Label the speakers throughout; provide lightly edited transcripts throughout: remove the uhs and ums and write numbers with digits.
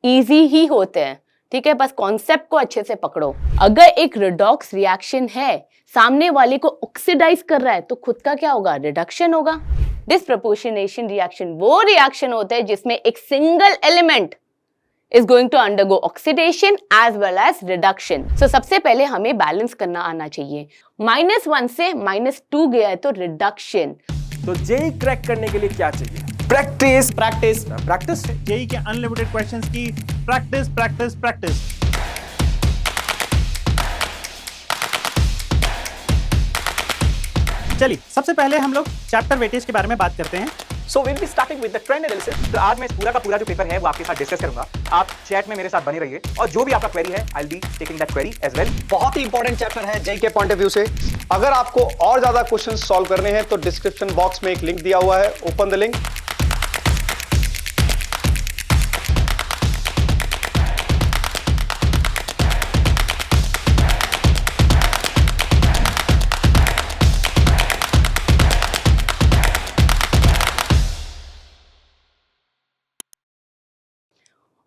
Speaker 1: Easy ही होते हैं, ठीक है, बस कॉन्सेप्ट को अच्छे से पकड़ो। अगर एक रिडॉक्स रिएक्शन है, सामने वाले को ऑक्सीडाइज कर रहा है, तो खुद का क्या होगा, रिडक्शन होगा। डिसप्रपोर्शनेशन रिएक्शन वो रिएक्शन होता है जिसमें एक single element is going to undergo oxidation as well as reduction. So सबसे पहले हमें बैलेंस करना आना चाहिए। -1 से -2 गया है तो रिडक्शन।
Speaker 2: तो जेई क्रैक करने के लिए क्या चाहिए? Practice practice practice.
Speaker 3: जेई के अनलिमिटेड क्वेश्चंस की प्रैक्टिस प्रैक्टिस प्रैक्टिस। चलिए सबसे पहले हम लोग चैप्टर वेटेज के बारे में बात करते हैं।
Speaker 2: So we'll be starting with the trend analysis. तो आज मैं पूरा का पूरा जो पेपर है वो आपके साथ डिस्कस करूंगा। आप चैट में मेरे साथ बने रहिए और जो भी आपका क्वेरी है I'll be taking that query as well.
Speaker 4: बहुत ही इंपॉर्टेंट चैप्टर है जेई के पॉइंट ऑफ व्यू से। अगर आपको और ज्यादा क्वेश्चन सॉल्व करने हैं तो डिस्क्रिप्शन बॉक्स में एक लिंक दिया हुआ है, ओपन द लिंक।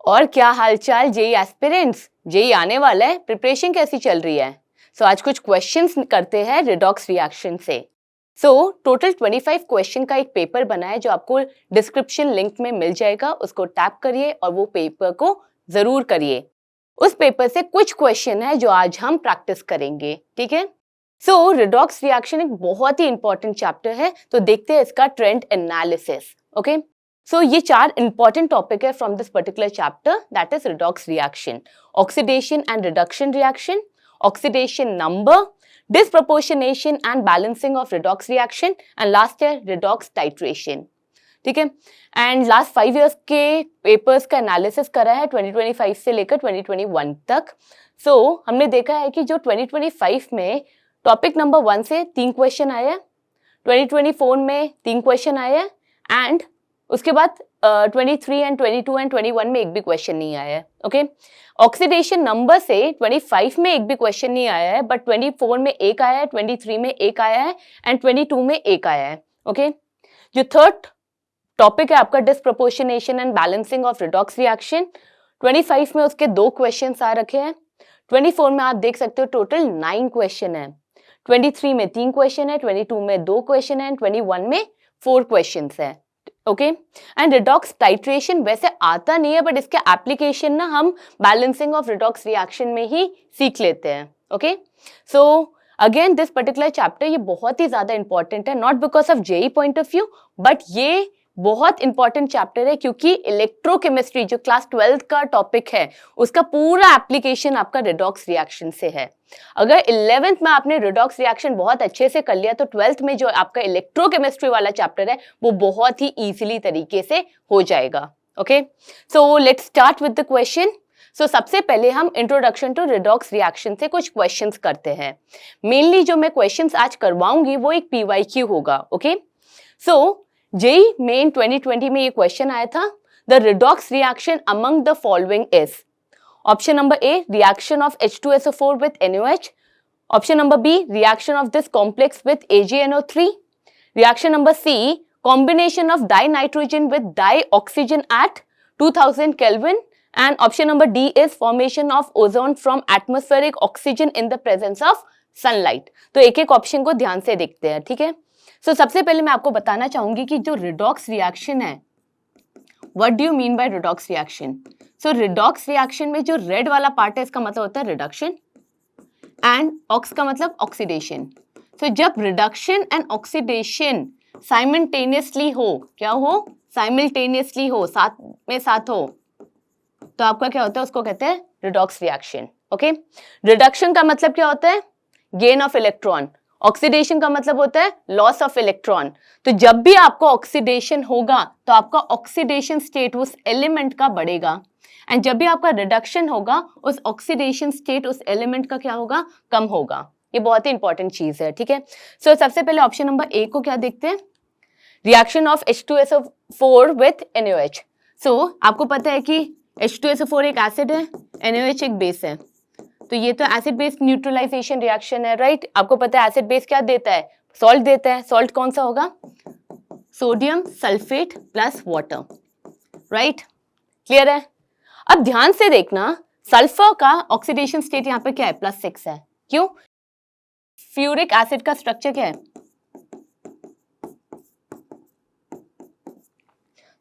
Speaker 1: और क्या हालचाल जेई एस्पिरेंट्स, जेई आने वाला है, प्रिपरेशन कैसी चल रही है? आज कुछ क्वेश्चंस करते हैं रिडॉक्स रिएक्शन से। टोटल 25 क्वेश्चन का एक पेपर बना है जो आपको डिस्क्रिप्शन लिंक में मिल जाएगा, उसको टैप करिए और वो पेपर को जरूर करिए। उस पेपर से कुछ क्वेश्चन है जो आज हम प्रैक्टिस करेंगे, ठीक है। रिडॉक्स रिएक्शन एक बहुत ही इंपॉर्टेंट चैप्टर है, तो देखते हैं इसका ट्रेंड एनालिसिस। ओके, ये 4 important टॉपिक है from this particular chapter, that is redox reaction, oxidation and reduction reaction, oxidation number, disproportionation and balancing of redox reaction, and last है redox titration, ठीक है। एंड लास्ट 5 years के papers का analysis करा है 2025 से लेकर 2021 तक। हमने देखा है कि जो 2025 में टॉपिक नंबर 1 से 3 क्वेश्चन आए हैं, 2024 में 3 क्वेश्चन आए हैं, एंड उसके बाद 23 एंड 22 एंड 21 में एक भी क्वेश्चन नहीं आया है। ओके, ऑक्सीडेशन नंबर से 25 में एक भी क्वेश्चन नहीं आया है, बट 24 में एक आया है, 23 में एक आया है एंड 22 में एक आया है। ओके, जो थर्ड टॉपिक है आपका disproportionation and balancing of redox reaction, 25 में उसके 2 क्वेश्चन आ रखे हैं, 24 में आप देख सकते हो टोटल 9 क्वेश्चन है, 23 में 3 क्वेश्चन है, 22 में 2 क्वेश्चन है, 21 में 4 क्वेश्चन है। ओके, एंड रिडॉक्स टाइट्रेशन वैसे आता नहीं है, बट इसके एप्लीकेशन ना हम बैलेंसिंग ऑफ रिडॉक्स रिएक्शन में ही सीख लेते हैं। Okay, again this particular chapter ये बहुत ही ज्यादा इंपॉर्टेंट है, not because of JEE point of view, but ये बहुत इंपॉर्टेंट चैप्टर है क्योंकि इलेक्ट्रोकेमिस्ट्री जो क्लास 12th का टॉपिक है उसका पूरा एप्लीकेशन आपका रिडॉक्स रिएक्शन से है। अगर 11th में आपने रिडॉक्स रिएक्शन बहुत अच्छे से कर लिया तो 12th में जो आपका इलेक्ट्रोकेमिस्ट्री वाला चैप्टर है वो बहुत ही इजीली तरीके से हो जाएगा। Okay, let's start with the question. सबसे पहले हम इंट्रोडक्शन टू रिडॉक्स रिएक्शन से कुछ क्वेश्चंस करते हैं। मेनली जो मैं क्वेश्चंस आज करवाऊंगी वो एक PYQ होगा। ओके, जेई मेन 2020 में ये क्वेश्चन आया था, the redox reaction among the following is, option number A reaction of H2SO4 with NaOH, option number B reaction of this complex with AgNO3, reaction number C combination of di nitrogen with di oxygen at 2000 Kelvin, and option number D is formation of ozone from atmospheric oxygen in the presence of sunlight. तो एक एक option को ध्यान से देखते हैं, ठीक है। सबसे पहले मैं आपको बताना चाहूंगी कि जो रिडॉक्स रिएक्शन है, what do you mean by redox reaction. Redox reaction में जो रेड वाला पार्ट है इसका मतलब होता है रिडक्शन, एंड ऑक्स का मतलब ऑक्सीडेशन। जब रिडक्शन एंड ऑक्सीडेशन साइमल्टेनियसली हो, क्या हो, साइमल्टेनियसली हो, साथ में साथ हो, तो आपका क्या होता है, उसको कहते हैं रिडॉक्स रिएक्शन। ओके, रिडक्शन का मतलब क्या होता है, गेन ऑफ इलेक्ट्रॉन, ऑक्सीडेशन का मतलब होता है लॉस ऑफ इलेक्ट्रॉन। तो जब भी आपको ऑक्सीडेशन होगा तो आपका ऑक्सीडेशन स्टेट उस एलिमेंट का बढ़ेगा, एंड जब भी आपका रिडक्शन होगा उस ऑक्सीडेशन स्टेट उस एलिमेंट का क्या होगा, कम होगा। ये बहुत ही इंपॉर्टेंट चीज है, ठीक है। सबसे पहले ऑप्शन नंबर ए को क्या देखते हैं, reaction of H2SO4 with NaOH। आपको पता है कि H2SO4 एक एसिड है, NaOH एक बेस है, तो ये तो एसिड बेस न्यूट्रलाइजेशन रिएक्शन है, राइट। आपको पता है एसिड बेस क्या देता है, सॉल्ट देता है। सॉल्ट कौन सा होगा, sodium sulphate plus water, right, clear है। अब ध्यान से देखना, सल्फर का ऑक्सीडेशन स्टेट यहाँ पे क्या है, +6 है। क्यों? फ्यूरिक एसिड का स्ट्रक्चर क्या है?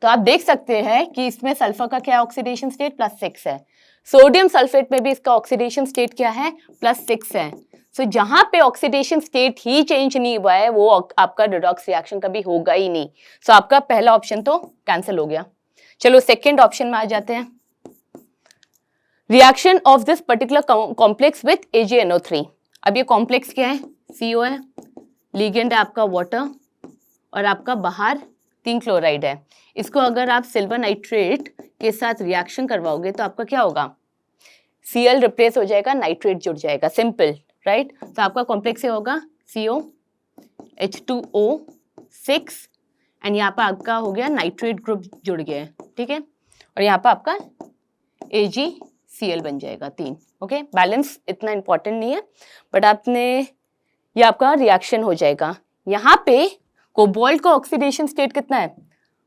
Speaker 1: तो आप देख सकते हैं कि इसमें सल्फर का क्या ऑक्सीडेशन स्टेट, +6 है। सोडियम सल्फेट में भी इसका ऑक्सीडेशन स्टेट क्या है, +6 है। सो जहां पे ऑक्सीडेशन स्टेट ही चेंज नहीं हुआ है वो आपका रिडॉक्स रिएक्शन कभी होगा ही नहीं। सो आपका पहला ऑप्शन तो कैंसिल हो गया। चलो सेकेंड ऑप्शन में आ जाते हैं। Reaction of this particular complex with AgNO3। अब ये कॉम्प्लेक्स क्या है, CO है, लिगेंड है आपका वाटर, और आपका बाहर 3 क्लोराइड है। इसको अगर आप सिल्वर नाइट्रेट के साथ रिएक्शन करवाओगे तो आपका क्या होगा, Cl रिप्लेस हो जाएगा, नाइट्रेट जुड़ जाएगा, सिंपल, राइट। तो आपका कॉम्प्लेक्स होगा CO H2O6 एंड यहाँ पर आपका हो गया नाइट्रेट ग्रुप जुड़ गया है, ठीक है, और यहाँ पर आपका AgCl बन जाएगा 3। ओके, बैलेंस इतना इंपॉर्टेंट नहीं है, बट आपने ये आपका रिएक्शन हो जाएगा। यहाँ पे कोबाल्ट का ऑक्सीडेशन स्टेट कितना है,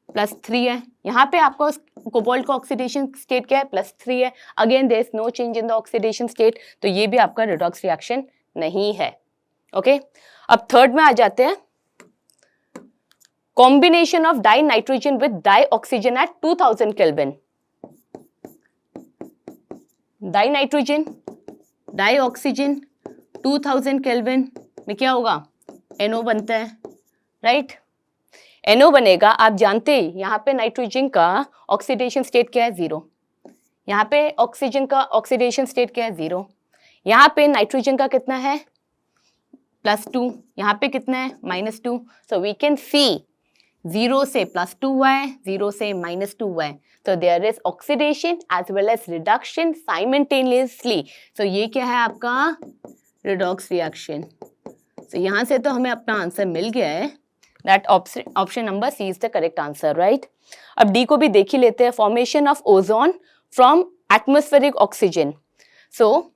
Speaker 1: +3 है। यहाँ पे आपको कोबाल्ट का ऑक्सीडेशन स्टेट क्या है, +3 है। Again there is no change in the oxidation state, तो ये भी आपका रिडॉक्स रिएक्शन नहीं है। ओके, अब थर्ड में आ जाते हैं। Combination of di nitrogen with di oxygen at 2000 kelvin. Di nitrogen di oxygen 2000 kelvin में क्या होगा, NO बनता है, राइट। NO बनेगा, आप जानते हैं यहाँ पे नाइट्रोजन का ऑक्सीडेशन स्टेट क्या है, 0। यहाँ पे ऑक्सीजन का ऑक्सीडेशन स्टेट क्या है, 0। यहाँ पे नाइट्रोजन का कितना है, +2, यहाँ पे कितना है, -2। सो वी कैन सी 0 से +2 हुआ है, 0 से -2 हुआ है, तो there is oxidation as well as reduction simultaneously. So ये क्या है आपका रिडॉक्स रिएक्शन। सो यहाँ से तो हमें अपना आंसर मिल गया है, that option number C is the correct answer, right. अब डी को भी देख ही लेते हैं। Formation of ozone from atmospheric oxygen. So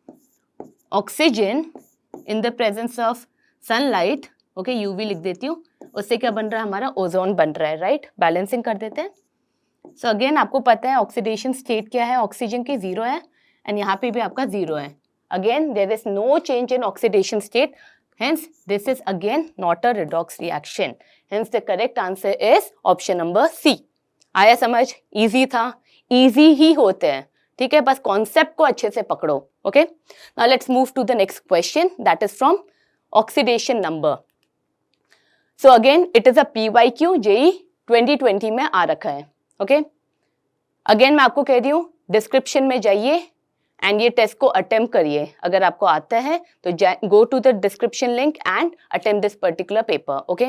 Speaker 1: oxygen in the presence of sunlight, okay, UV लिख देती हूँ, उससे क्या बन रहा है, हमारा ओजोन बन रहा है, राइट। बैलेंसिंग कर देते हैं। सो अगेन आपको पता है ऑक्सीडेशन स्टेट क्या है, ऑक्सीजन की 0 है, एंड यहाँ पे भी आपका 0 है। Again there is no change in oxidation state, hence this is again not a redox reaction, hence the correct answer is option number C। आया समझ, इजी था, इजी ही होते हैं, ठीक है, बस कॉन्सेप्ट को अच्छे से पकड़ो। Okay, now let's move to the next question, that is from oxidation number. So again it is a PYQ, JEE 2020 में आ रखा है। ओके, अगेन मैं आपको कह रही हूँ डिस्क्रिप्शन में जाइए एंड ये टेस्ट को अटेम्प्ट करिए। अगर आपको आता है तो go to the description link and attempt this particular paper. Okay,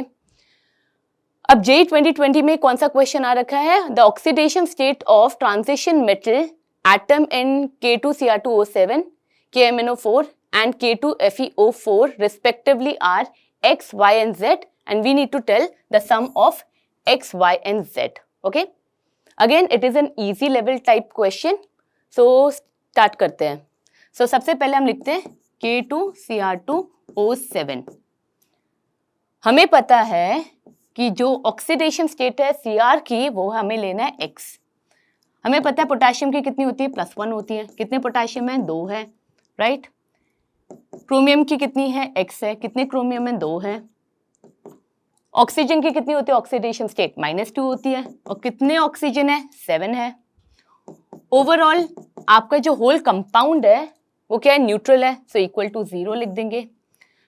Speaker 1: अब JEE 2020 में कौन सा क्वेश्चन आ रखा है, the oxidation state of transition metal atom in K2Cr2O7, KMnO4 and K2FeO4 respectively are X, Y and Z and we need to tell the sum of X, Y and Z. Okay, again it is an easy level type question, so start करते हैं। सो सबसे पहले हम लिखते हैं K2Cr2O7। हमें पता है कि जो ऑक्सीडेशन स्टेट है Cr की वो हमें लेना है X। हमें पता है पोटेशियम की कितनी होती है, +1 होती है। कितने पोटेशियम है, 2 है, राइट। क्रोमियम की कितनी है, X है। कितने क्रोमियम है, 2 है। ऑक्सीजन की कितनी होती है ऑक्सीडेशन स्टेट, -2 होती है, और कितने ऑक्सीजन है, 7 है। ओवरऑल आपका जो होल कंपाउंड है वो क्या है, न्यूट्रल है, सो इक्वल टू 0 लिख देंगे।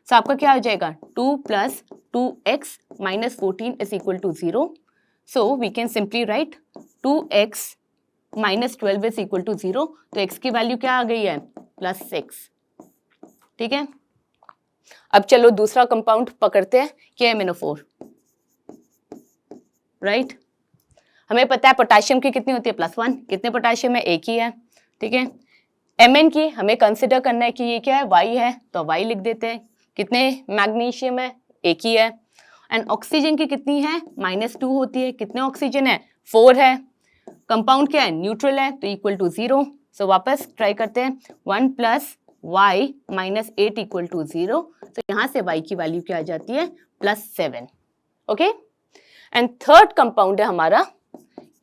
Speaker 1: सो आपका क्या हो जाएगा, 2 + 2x - 14 is equal to 0। So we can simply write 2x - 12 is equal to 0। तो x की वैल्यू क्या आ गई है, +6, ठीक है। अब चलो दूसरा कंपाउंड पकड़ते हैं, KMnO4, राइट। हमें पता है पोटेशियम की कितनी होती है, +1। कितने पोटेशियम है, 1 ही है, ठीक है। Mn की हमें कंसिडर करना है कि ये क्या है, Y है, तो Y लिख देते हैं। कितने मैग्नीशियम है, 1 ही है। एंड ऑक्सीजन की कितनी है, -2 होती है। कितने ऑक्सीजन है, 4 है। कंपाउंड क्या है, न्यूट्रल है, तो इक्वल टू 0। सो वापस ट्राई करते हैं, 1 + y - 8 इक्वल टू 0। तो यहाँ से y की वैल्यू क्या आ जाती है, +7। ओके, एंड थर्ड कंपाउंड है हमारा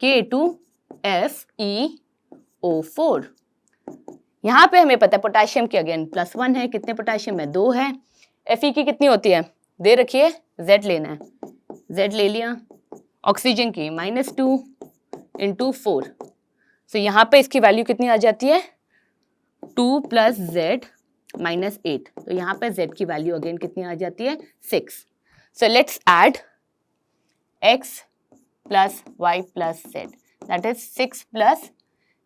Speaker 1: K2Fe CaO4। यहाँ पे हमें पता है पोटेशियम की अगेन +1 है, कितने पोटेशियम है 2 है। Fe की कितनी होती है दे रखिए, Z लेना है, Z ले लिया। ऑक्सीजन की -2 × 4, तो यहाँ पे इसकी वैल्यू कितनी आ जाती है 2 + Z -8, तो यहाँ पे Z की वैल्यू अगेन कितनी आ जाती है 6। So let's add X + Y + Z, that is 6 +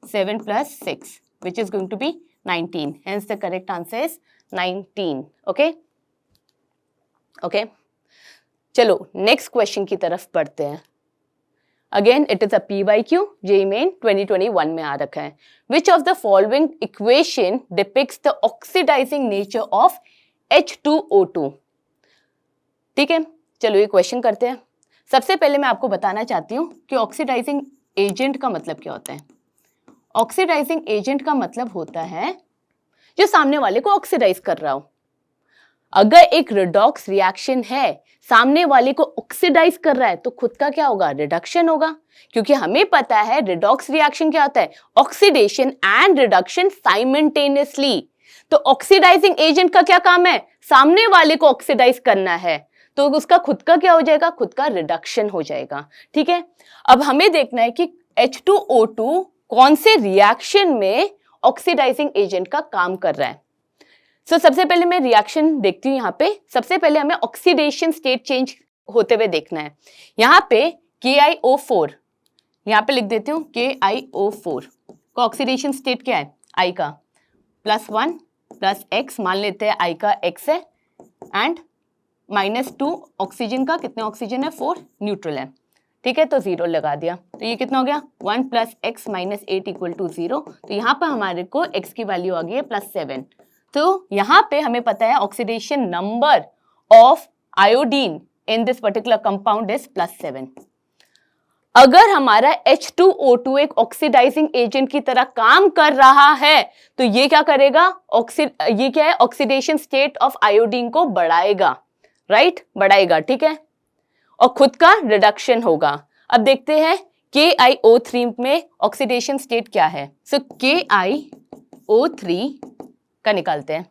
Speaker 1: 7 + 6, which is going to be 19. Hence the correct answer is 19. Okay. चलो नेक्स्ट क्वेश्चन की तरफ बढ़ते हैं। Again it is a PYQ, JEE Main 2021 में आ रखा है। Which of the following equation depicts the oxidising nature of H2O2? ठीक है, चलो ये क्वेश्चन करते हैं। सबसे पहले मैं आपको बताना चाहती हूँ कि ऑक्सीडाइजिंग एजेंट का मतलब क्या होता है। ऑक्सीडाइजिंग एजेंट का मतलब होता है जो सामने वाले को ऑक्सीडाइज कर रहा हो। अगर एक रिडॉक्स रिएक्शन है, सामने वाले को ऑक्सीडाइज कर रहा है, तो खुद का क्या होगा रिडक्शन होगा, क्योंकि हमें पता है रिडॉक्स रिएक्शन क्या होता है ऑक्सीडेशन एंड रिडक्शन साइमल्टेनियसली। तो ऑक्सीडाइजिंग एजेंट का क्या काम है सामने वाले को ऑक्सीडाइज करना है, तो उसका खुद का क्या हो जाएगा खुद का रिडक्शन हो जाएगा। ठीक है, अब हमें देखना है कि H2O2 कौन से रिएक्शन में ऑक्सीडाइजिंग एजेंट का काम कर रहा है। सबसे पहले मैं रिएक्शन देखती हूँ। यहाँ पे सबसे पहले हमें ऑक्सीडेशन स्टेट चेंज होते हुए देखना है। यहाँ पे KiO4, यहाँ पे लिख देती हूँ KiO4 का ऑक्सीडेशन स्टेट क्या है I का +1 + X, मान लेते हैं I का X है, एंड -2 ऑक्सीजन का, कितने ऑक्सीजन है 4, न्यूट्रल है। ठीक है, तो 0 लगा दिया, तो ये कितना हो गया 1 + X - 8 = 0। तो यहाँ पर हमारे को X की वैल्यू आ गई है +7। तो यहाँ पे हमें पता है oxidation number of iodine in this particular compound is +7। अगर हमारा H2O2 एक ऑक्सीडाइजिंग एजेंट की तरह काम कर रहा है, तो ये क्या करेगा ये क्या है ऑक्सीडेशन स्टेट ऑफ आयोडीन को बढ़ाएगा, राइट, बढ़ाएगा। ठीक है, और खुद का रिडक्शन होगा। अब देखते हैं KiO3 में ऑक्सीडेशन स्टेट क्या है। सो KiO3 का निकालते हैं।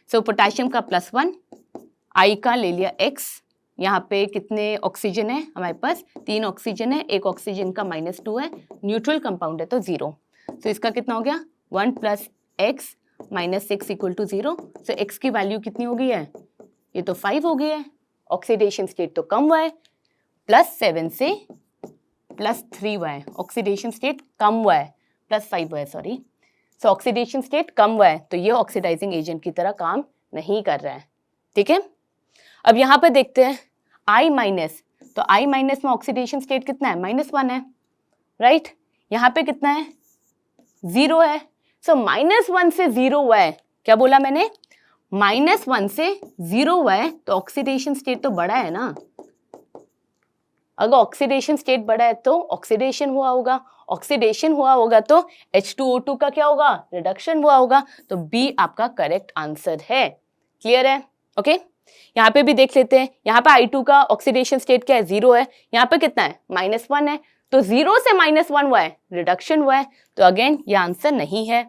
Speaker 1: सो पोटेशियम का +1, I का ले लिया X, यहाँ पे कितने ऑक्सीजन है हमारे पास 3 ऑक्सीजन है, एक ऑक्सीजन का -2 है, न्यूट्रल कंपाउंड है तो 0। सो इसका कितना हो गया 1 + X - 6 = 0। सो X की वैल्यू कितनी हो गई है, ये तो 5 हो गई है, ऑक्सीडेशन स्टेट तो कम हुआ है, +7 से +3 हुआ है, ऑक्सीडेशन स्टेट कम हुआ है, +5 हुआ है सॉरी। सो ऑक्सीडेशन स्टेट कम हुआ है, तो ये ऑक्सीडाइजिंग एजेंट की तरह काम नहीं कर रहा है। ठीक है, अब यहाँ पे देखते हैं I-, तो I- में ऑक्सीडेशन स्टेट कितना है -1 है, राइट। यहाँ पे कितना है 0 है। सो -1 से 0 हुआ है, क्या बोला मैंने -1 से 0 हुआ है, तो ऑक्सीडेशन स्टेट तो बड़ा है ना। अगर ऑक्सीडेशन स्टेट बड़ा है तो ऑक्सीडेशन हुआ होगा, ऑक्सीडेशन हुआ होगा तो H2O2 का क्या होगा रिडक्शन हुआ होगा, तो B आपका करेक्ट आंसर है। क्लियर है, ओके। यहाँ पे भी देख लेते हैं, यहाँ पे I2 का ऑक्सीडेशन स्टेट क्या है 0 है, यहाँ पे कितना है -1 है, तो 0 से -1 हुआ है, रिडक्शन हुआ है, तो अगेन ये आंसर नहीं है।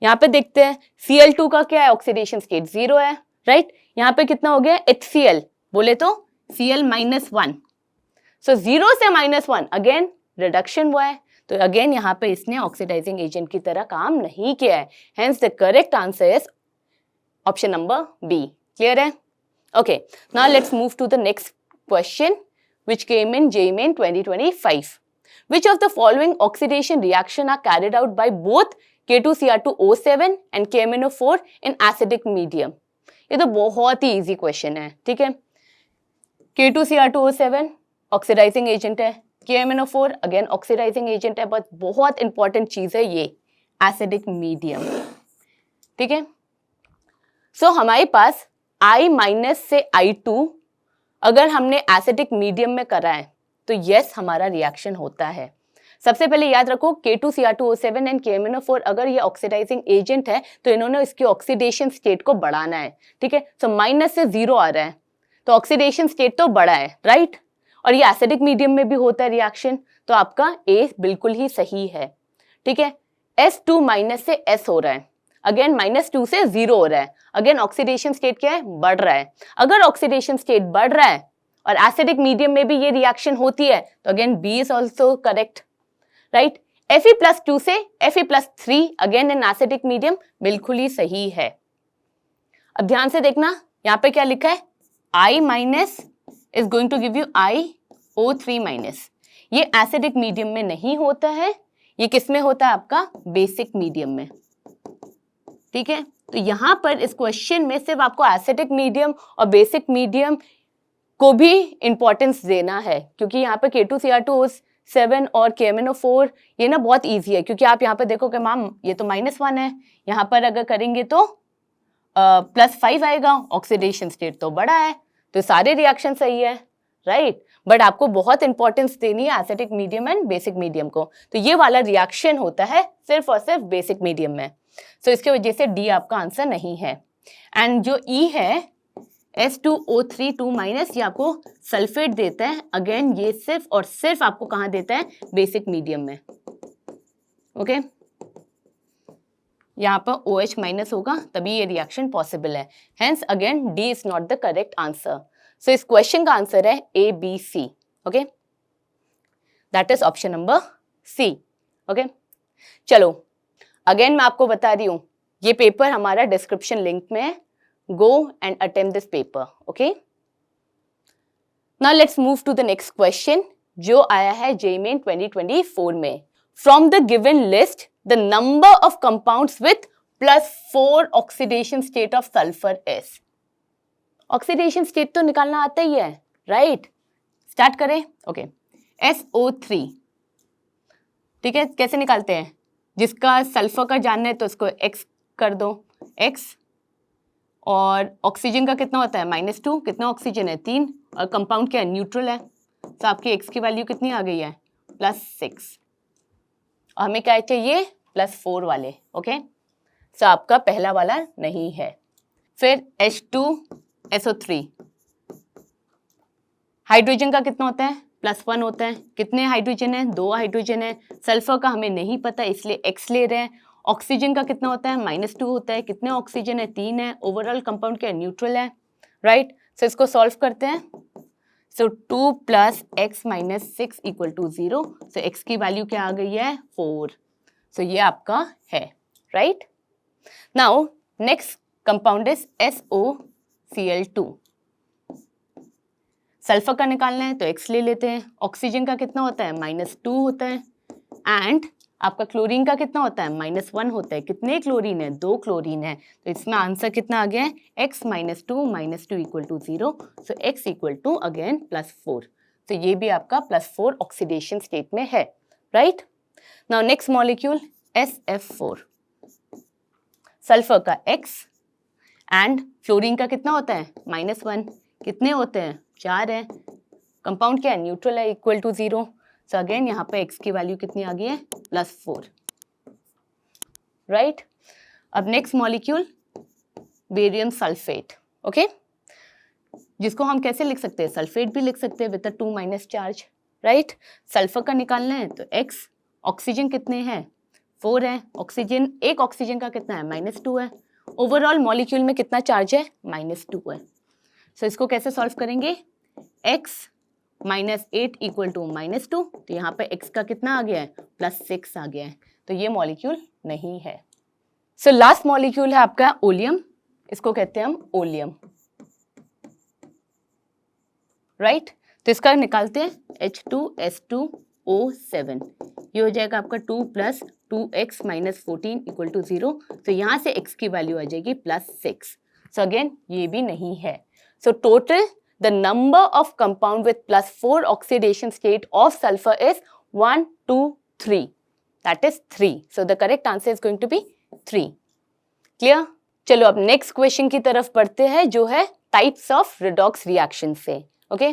Speaker 1: यहाँ पे देखते हैं Cl2 का क्या है ऑक्सीडेशन स्टेट 0 है, राइट। यहाँ पे कितना हो गया HCl, बोले तो Cl -1, सो 0 से -1 अगेन रिडक्शन हुआ है, तो अगेन यहाँ पे इसने ऑक्सीडाइजिंग एजेंट की तरह काम नहीं किया है। Hence the correct answer is option number B। Clear है, okay. Now let's move to the next question which came in JEE Main 2025. Which of the following oxidation reaction are carried out by both K2Cr2O7 and KMnO4 in acidic medium? ये तो बहुत ही easy question है, ठीक है। K2Cr2O7 oxidising agent है, KMnO4 again oxidising agent है, but बहुत important चीज है ये एसिडिक मीडियम, ठीक है। सो हमारे पास I- से I2 अगर हमने एसिडिक मीडियम में करा है तो यस हमारा रिएक्शन होता है। सबसे पहले याद रखो K2Cr2O7 एंड KMnO4 अगर ये ऑक्सीडाइजिंग एजेंट है तो इन्होंने इसकी ऑक्सीडेशन स्टेट को बढ़ाना है, ठीक है। सो माइनस से 0 आ रहा है तो ऑक्सीडेशन स्टेट तो बड़ा है, राइट, और ये एसिडिक मीडियम में भी होता है रिएक्शन, तो आपका ए बिल्कुल ही सही है, ठीक है। S2 माइनस से S हो रहा है, अगेन -2 से 0 हो रहा है, अगेन ऑक्सीडेशन स्टेट क्या है, बढ़ रहा है। अगर ऑक्सीडेशन स्टेट बढ़ रहा है और एसिडिक मीडियम में भी ये रिएक्शन होती है तो again B is also correct, right. Fe+2 से Fe+3 again in acidic medium, बिल्कुल ही सही है। अब ध्यान से देखना, यहाँ पे क्या लिखा है, I minus is going to give you IO3 minus. ये एसिडिक मीडियम में नहीं होता है, ये किस में होता है, आपका बेसिक मीडियम में, ठीक है। तो यहां पर इस क्वेश्चन में सिर्फ आपको एसिडिक मीडियम और बेसिक मीडियम को भी इंपॉर्टेंस देना है, क्योंकि यहाँ पर K2Cr2O7 और KMnO4 ये ना बहुत इजी है, क्योंकि आप यहाँ पर देखोगे मैम ये तो -1 है, यहाँ पर अगर करेंगे तो +5 आएगा, ऑक्सीडेशन स्टेट तो बड़ा है, तो सारे रिएक्शन सही है, राइट। बट आपको बहुत इंपॉर्टेंस देनी है acidic medium and basic medium को, तो ये वाला रिएक्शन होता है सिर्फ और सिर्फ बेसिक मीडियम में, तो इसके वजह से डी आपका आंसर नहीं है। एंड जो ई है S2O3 2 माइनस, ये आपको सल्फेट देता है, अगेन ये सिर्फ और सिर्फ आपको कहाँ देता है, बेसिक मीडियम में, ओके। यहाँ पर OH माइनस होगा तभी ये रिएक्शन पॉसिबल है, hence again D is not the correct answer. So इस क्वेश्चन का आंसर है ABC, okay, that is option number C, okay. चलो अगेन मैं आपको बता रही हूँ, ये पेपर हमारा डिस्क्रिप्शन लिंक में है, go and attempt this paper, okay? Now let's move to the next question जो आया है JEE Main 2024 में। From the given list, the number of compounds with +4 oxidation state of sulfur is। Oxidation state तो निकालना आता ही है, right. Start करें, okay. SO3, ठीक है, कैसे निकालते हैं, जिसका सल्फर का जानना है तो इसको X कर दो, X, और ऑक्सीजन का कितना होता है -2, कितना ऑक्सीजन है 3, और कंपाउंड क्या है, न्यूट्रल है, तो आपकी X की वैल्यू कितनी आ गई है, +6, और हमें क्या चाहिए, +4 वाले, ओके। तो आपका पहला वाला नहीं है। फिर H2SO3, हाइड्रोजन का कितना होता है, +1 होता है, कितने हाइड्रोजन है, 2 हाइड्रोजन है, सल्फर का हमें नहीं पता इसलिए X ले रहे हैं। ऑक्सीजन का कितना होता है, -2 होता है, कितने ऑक्सीजन है, 3 है, ओवरऑल कंपाउंड क्या है, न्यूट्रल है, राइट। सो इसको सॉल्व करते हैं, सो 2 + X - 6 = 0, सो X की वैल्यू क्या आ गई है, 4, सो ये आपका है, right. Now next compound is SOCl2, sulphur का निकालना है तो X ले लेते हैं, ऑक्सीजन का कितना होता है, -2 होता है, एंड आपका क्लोरीन का कितना होता है, -1 होता है, कितने क्लोरीन है, 2 क्लोरीन है, तो इसमें आंसर कितना आ गया है, X - 2 - 2 = 0, सो X = अगेन +4, तो ये भी आपका +4 ऑक्सीडेशन स्टेट में है, right. Now next molecule SF4, sulphur का X एंड फ्लोरीन का कितना होता है, -1, कितने होते हैं, 4 है, कंपाउंड क्या है, न्यूट्रल है, = 0, सो अगेन यहाँ पे X की वैल्यू कितनी आ गई है, +4, राइट। अब next molecule barium sulphate, okay, जिसको हम कैसे लिख सकते हैं, सल्फेट भी लिख सकते हैं विद 2- चार्ज, राइट। सल्फर का निकालना है तो X, ऑक्सीजन कितने हैं, 4 है, ऑक्सीजन, एक ऑक्सीजन का कितना है, -2 है, ओवरऑल मॉलिक्यूल में कितना चार्ज है, -2 है, सो इसको कैसे सॉल्व करेंगे, X - 8 = -2, तो यहाँ पे X का कितना आ गया है, +6 आ गया है, तो ये मॉलिक्यूल नहीं है। सो लास्ट मॉलिक्यूल है आपका ओलियम, इसको कहते हैं हम ओलियम, राइट। तो इसका निकालते हैं H2S2O7, ये हो जाएगा आपका 2 + 2X - 14 = 0, तो यहाँ से X की वैल्यू आ जाएगी +6, सो अगेन ये भी नहीं है। So total the number of compound with +4 oxidation state of sulfur is 1, 2, 3. That is 3. So the correct answer is going to be 3. Clear? चलो अब नेक्स्ट क्वेश्चन की तरफ बढ़ते हैं जो है टाइप्स ऑफ रिडॉक्स रिएक्शन से, okay.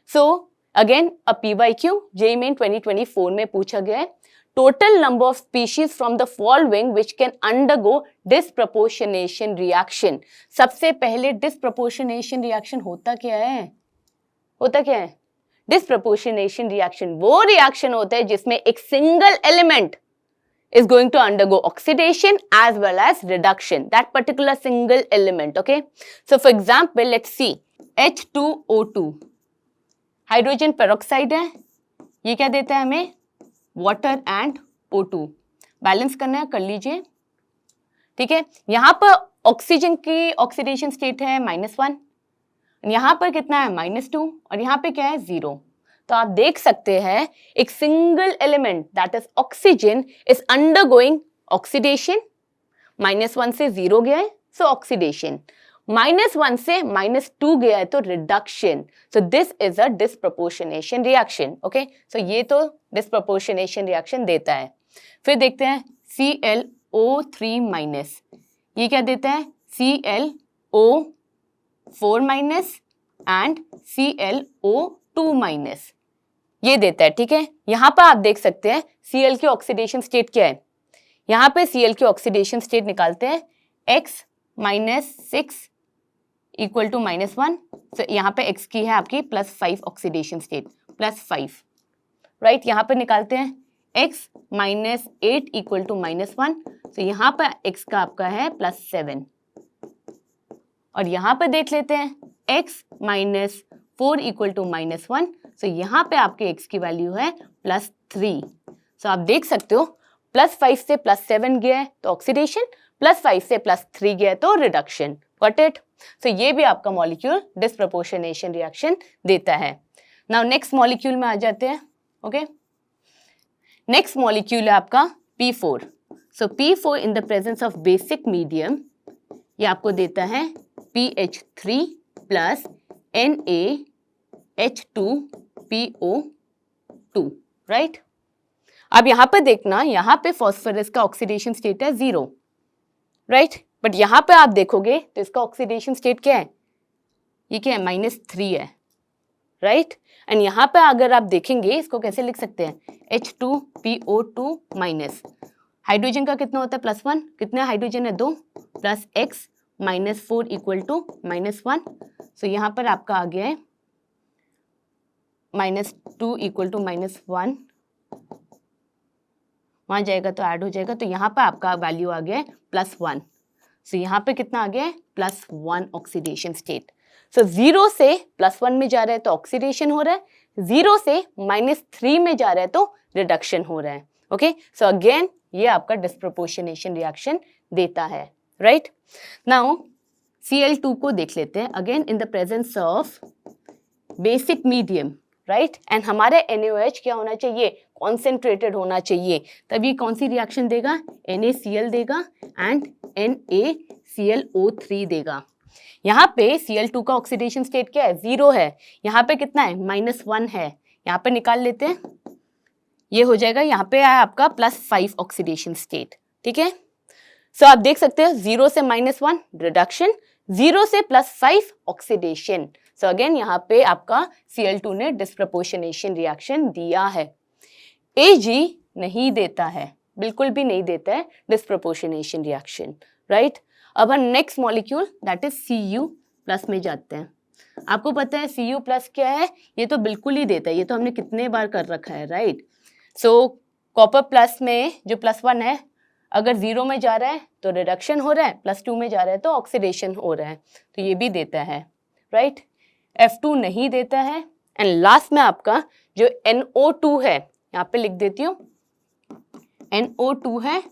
Speaker 1: So again a PYQ JEE Main 2024 में पूछा गया है, total number of species from the following which can undergo disproportionation reaction। सबसे पहले disproportionation reaction होता क्या है, होता क्या है, disproportionation reaction वो रिएक्शन होता है जिसमें एक single element is going to undergo oxidation as well as reduction, that particular single element. Okay, so for example, let's see H2O2 hydrogen peroxide है, ये क्या देता है हमें, वाटर एंड O2, बैलेंस करना है, कर लीजिए, ठीक है। यहाँ पर ऑक्सीजन की ऑक्सीडेशन स्टेट है -1, यहाँ पर कितना है -2 और यहाँ पे क्या है 0। तो आप देख सकते हैं एक single element that is oxygen is undergoing oxidation, -1 से 0 गया है सो ऑक्सीडेशन, -1 से -2 गया है तो reduction. So this is a disproportionation reaction. Okay, so ये तो डिस्प्रपोर्शनेशन रिएक्शन देता है। फिर देखते हैं ClO3- ये क्या देता है, ClO4- एंड ClO2- ये देता है, ठीक है। यहाँ पर आप देख सकते हैं Cl की ऑक्सीडेशन स्टेट क्या है, यहाँ पे Cl की ऑक्सीडेशन स्टेट निकालते हैं X - 6 इक्वल टू -1, तो यहाँ पे X की है आपकी +5 ऑक्सीडेशन स्टेट, +5, राइट। यहाँ पे निकालते हैं X - 8 इक्वल टू -1, तो यहाँ पर X का आपका है +7, और यहाँ पे देख लेते हैं X - 4 इक्वल टू -1, तो यहाँ पे आपके X की वैल्यू है +3। सो आप देख सकते हो +5 से +7 गया है तो ऑक्सीडेशन, +5 से +3 गया है तो रिडक्शन। Got it. सो ये भी आपका मॉलिक्यूल डिस्प्रपोर्शनेशन रिएक्शन देता है। नाउ नेक्स्ट मॉलिक्यूल में आ जाते हैं। ओके, नेक्स्ट मॉलिक्यूल है आपका P4। So P4 in the presence of basic medium, ये आपको देता है PH3 प्लस NaH2PO2, राइट। अब यहाँ पे देखना, यहाँ पे फॉस्फोरस का ऑक्सीडेशन स्टेट है 0, राइट, बट यहाँ पे आप देखोगे तो इसका ऑक्सीडेशन स्टेट क्या है, ये क्या है, -3 है, राइट। एंड यहाँ पे अगर आप देखेंगे इसको कैसे लिख सकते हैं, H2PO2-, हाइड्रोजन का कितना होता है +1, कितने हाइड्रोजन है 2, प्लस X -4 इक्वल टू -1, सो यहाँ पर आपका आ गया है -2 इक्वल टू -1, वहाँ जाएगा तो ऐड हो जाएगा, तो यहाँ पर आपका वैल्यू आ गया है +1, सो यहाँ पे कितना आ गया है +1 ऑक्सीडेशन स्टेट। सो 0 से +1 में जा रहा है तो ऑक्सीडेशन हो रहा है, 0 से -3 में जा रहा है तो रिडक्शन हो रहा है। ओके, सो अगेन ये आपका डिस्प्रपोर्शनेशन रिएक्शन देता है, राइट। नाउ Cl2 को देख लेते हैं, again in the presence of basic medium, right, and हमारे NaOH क्या होना चाहिए, कॉन्सेंट्रेटेड होना चाहिए, तभी कौन सी रिएक्शन देगा, NaCl देगा एंड NaClO3 देगा। यहाँ पे Cl2 का ऑक्सीडेशन स्टेट क्या है, 0 है, यहाँ पे कितना है -1 है, यहाँ पे निकाल लेते हैं, ये हो जाएगा, यहाँ पे आया आपका +5 ऑक्सीडेशन स्टेट, ठीक है। सो आप देख सकते हैं 0 से -1 रिडक्शन, 0 से +5 ऑक्सीडेशन। सो अगेन यहाँ पे आपका Cl2 ने डिस्प्रपोर्शनेशन रिएक्शन दिया है। Ag नहीं देता है, बिल्कुल भी नहीं देता है डिस्प्रपोर्शनेशन रिएक्शन, राइट। अब हम next molecule that is Cu+ में जाते हैं। आपको पता है Cu+ क्या है, ये तो बिल्कुल ही देता है, ये तो हमने कितने बार कर रखा है, राइट। सो कॉपर प्लस में जो +1 है, अगर 0 में जा रहा है तो रिडक्शन हो रहा है, +2 में जा रहा है तो ऑक्सीडेशन हो रहा है, तो ये भी देता है, राइट। F2 नहीं देता है। एंड लास्ट में आपका जो NO2 है, यहाँ पे लिख देती हूँ, NO2 है,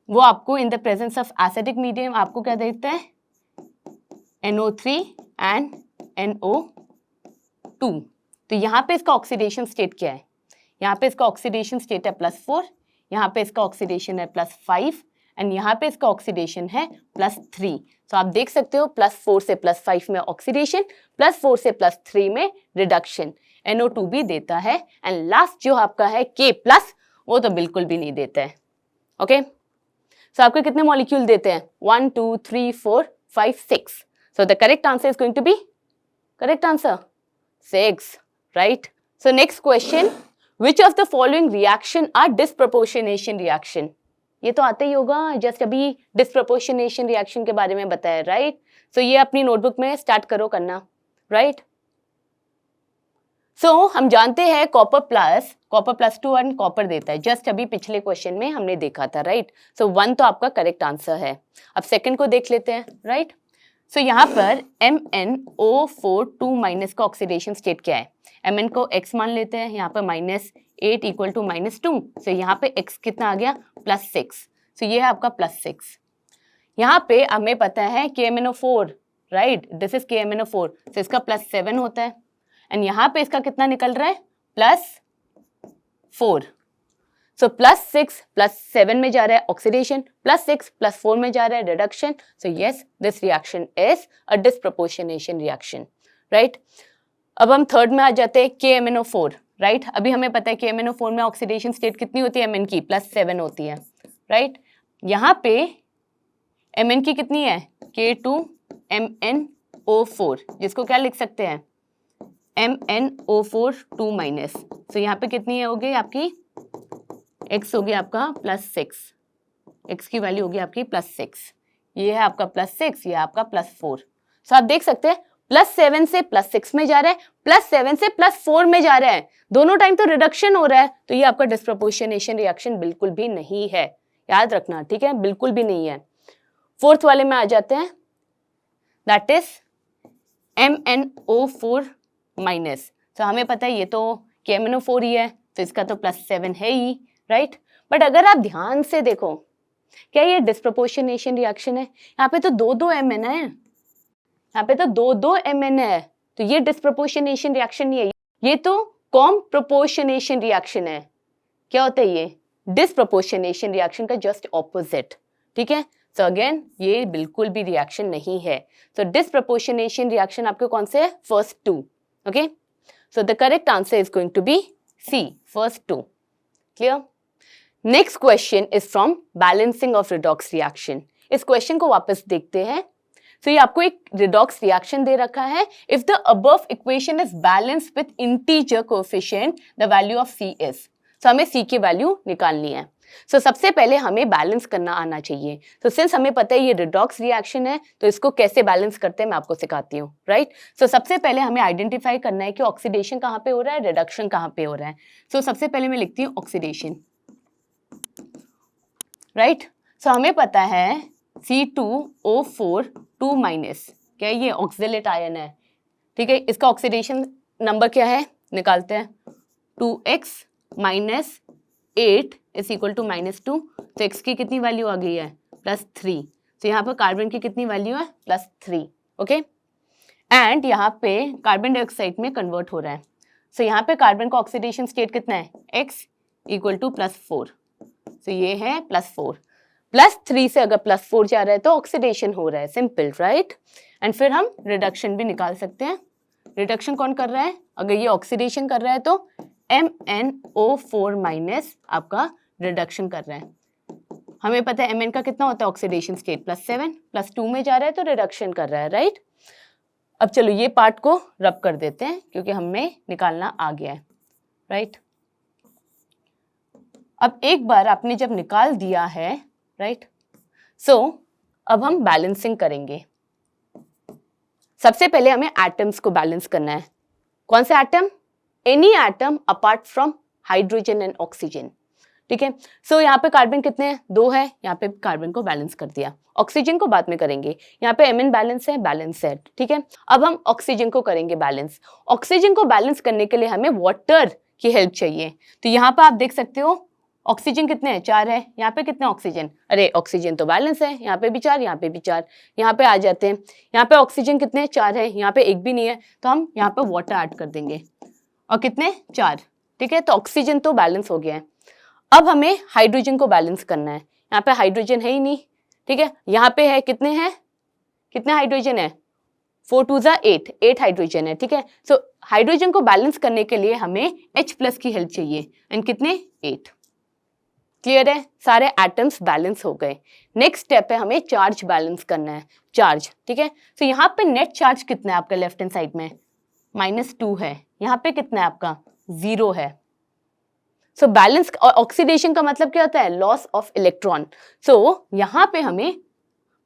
Speaker 1: वो आपको इन the presence of acidic medium आपको क्या देता है, NO3 एंड NO2। तो यहाँ पे इसका ऑक्सीडेशन स्टेट क्या है, यहाँ पे इसका ऑक्सीडेशन स्टेट है +4, यहाँ पे इसका ऑक्सीडेशन है +5 एंड यहाँ पे इसका ऑक्सीडेशन है +3। तो आप देख सकते हो +4 से +5 में ऑक्सीडेशन, +4 से +3 में रिडक्शन। NO2 भी देता है एंड लास्ट जो आपका है K+, वो तो बिल्कुल भी नहीं देता है। ओके, सो आपको कितने मॉलिक्यूल देते हैं, 1 2 3 4 5 6। So the correct answer is going to be, correct answer 6, right. So next question, which of the following reaction are disproportionation reaction? ये तो आता ही होगा, जस्ट अभी डिस्प्रपोर्शनेशन रिएक्शन के बारे में बताया, राइट। सो ये अपनी नोटबुक में स्टार्ट करो करना, राइट। हम जानते हैं कॉपर प्लस 2 एंड कॉपर देता है, जस्ट अभी पिछले क्वेश्चन में हमने देखा था, राइट। 1 तो आपका करेक्ट आंसर है। अब सेकंड को देख लेते हैं, राइट। यहाँ पर MnO4 2- का ऑक्सीडेशन स्टेट क्या है? Mn को x मान लेते हैं, यहाँ पर -8 इक्वल टू -2, so यहाँ पे x कितना आ गया? +6, so ये है आपका +6। यहाँ पे हमें पता है KMnO4, right, this is KMnO4, so इसका +7 होता है, एंड यहाँ पे इसका कितना निकल रहा है? +4, so +6 +7 में जा रहा है ऑक्सीडेशन, +6 +4 में जा रहा है reduction, so yes, this reaction is a disproportionation reaction, right? अब हम थर्ड में आ जाते हैं KMnO4, राइट। अभी हमें पता है KMnO4 में ऑक्सीडेशन स्टेट कितनी होती है? Mn की +7 होती है, राइट। यहाँ पे Mn की कितनी है? K2MnO4, जिसको क्या लिख सकते हैं? MnO4 2-, so यहाँ पे कितनी होगी आपकी? x हो गया आपका +6, x की वैल्यू होगी आपकी +6, ये है आपका +6, ये है आपका +4। सो आप देख सकते हैं +7 से +6 में जा रहा है, +7 से +4 में जा रहा है, दोनों टाइम तो रिडक्शन हो रहा है, तो ये आपका डिस्प्रोपोर्शनेशन रिएक्शन बिल्कुल भी नहीं है, याद रखना, ठीक है, बिल्कुल भी नहीं है। फोर्थ वाले में आ जाते हैं, दैट इज MnO4-। तो हमें पता है ये तो KMnO4 ही है, तो इसका तो +7 है ही, राइट। बट अगर आप ध्यान से देखो, क्या ये डिस्प्रोपोर्शनेशन रिएक्शन है? यहाँ पे तो 2-2 Mn है, यहाँ पे तो 2-2 Mn है, तो ये डिस्प्रोपोर्शनेशन रिएक्शन नहीं है, ये तो कॉम्प्रोपोर्शनेशन रिएक्शन है। क्या होता है ये? डिस्प्रोपोर्शनेशन रिएक्शन का जस्ट ऑपोजिट, ठीक है। सो अगेन ये बिल्कुल भी रिएक्शन नहीं है। सो डिस्प्रोपोर्शनेशन रिएक्शन आपके कौन से है? First 2, okay. So the correct answer is going to be C, first 2। Clear? Next question is from balancing of redox reaction. इस क्वेश्चन को वापस देखते हैं। तो ये आपको एक रिडॉक्स रिएक्शन दे रखा है। If the above equation is balanced with integer coefficient, the value of C is. तो हमें C की वैल्यू निकालनी है। सो सबसे पहले हमें बैलेंस करना आना चाहिए। तो सिंस हमें पता है ये रिडॉक्स रिएक्शन है, तो इसको कैसे बैलेंस करते हैं मैं आपको सिखाती हूँ, राइट। सो सबसे पहले हमें आइडेंटिफाई करना है कि ऑक्सीडेशन कहाँ पे हो रहा है, रिडक्शन कहाँ पे हो रहा है। सो सबसे पहले मैं लिखती हूँ ऑक्सीडेशन, राइट। सो हमें पता है C2O4 2-, क्या ये ऑक्सिलेट आयन है, ठीक है। इसका ऑक्सीडेशन नंबर क्या है? निकालते हैं, 2x - 8 इज इक्वल टू -2, तो x की कितनी वैल्यू आ गई है? +3। तो यहाँ पर कार्बन की कितनी वैल्यू है? +3, ओके। एंड यहाँ पे कार्बन डाइऑक्साइड में कन्वर्ट हो रहा है। सो यहाँ पे कार्बन का ऑक्सीडेशन स्टेट कितना है? x इक्वल टू +4, तो ये है +4, +3 से अगर +4 जा रहा है तो ऑक्सीडेशन हो रहा है, सिंपल, राइट। एंड फिर हम रिडक्शन भी निकाल सकते हैं। रिडक्शन कौन कर रहा है? अगर ये ऑक्सीडेशन कर रहा है तो MnO4- आपका रिडक्शन कर रहा है। हमें पता है Mn का कितना होता है ऑक्सीडेशन स्टेट? +7, +2 में जा रहा है तो रिडक्शन कर रहा है, राइट। अब चलो ये पार्ट को रब कर देते हैं क्योंकि हमें निकालना आ गया है, राइट। अब एक बार आपने जब निकाल दिया है, राइट, सो अब हम बैलेंसिंग करेंगे। सबसे पहले हमें एटम्स को बैलेंस करना है। कौन से atom? Any atom apart from hydrogen and oxygen, ठीक है। सो यहाँ पे कार्बन कितने हैं? 2 है, यहाँ पे कार्बन को बैलेंस कर दिया। ऑक्सीजन को बाद में करेंगे। यहाँ पे Mn बैलेंस है, ठीक है। अब हम ऑक्सीजन को करेंगे बैलेंस। ऑक्सीजन को बैलेंस करने के लिए हमें वाटर की हेल्प चाहिए। तो यहाँ पे आप देख सकते हो ऑक्सीजन कितने हैं? 4 है। यहाँ पे कितने ऑक्सीजन? अरे ऑक्सीजन तो बैलेंस है, यहाँ पे भी 4, यहाँ पे भी 4। यहाँ पे आ जाते हैं, यहाँ पे ऑक्सीजन कितने? 4 है, यहाँ पे एक भी नहीं है, तो हम यहाँ पे वाटर ऐड कर देंगे और कितने? 4, ठीक है। तो ऑक्सीजन तो बैलेंस हो गया है। अब हमें हाइड्रोजन को बैलेंस करना है। यहाँ पे हाइड्रोजन है ही नहीं, ठीक है। यहाँ पे है, कितने हैं? कितने हाइड्रोजन है? 4 2 8, 8 हाइड्रोजन है, ठीक है। सो हाइड्रोजन को बैलेंस करने के लिए हमें H+ की हेल्प चाहिए, एंड कितने? 8। क्लियर है? सारे एटम्स बैलेंस हो गए। नेक्स्ट स्टेप है हमें चार्ज बैलेंस करना है, चार्ज, ठीक है। तो यहाँ पे नेट चार्ज कितना है आपका लेफ्ट हैंड साइड में? -2 है। यहाँ पे कितना है आपका? 0 है। सो बैलेंस ऑक्सीडेशन का मतलब क्या होता है? Loss of electron. सो यहाँ पे हमें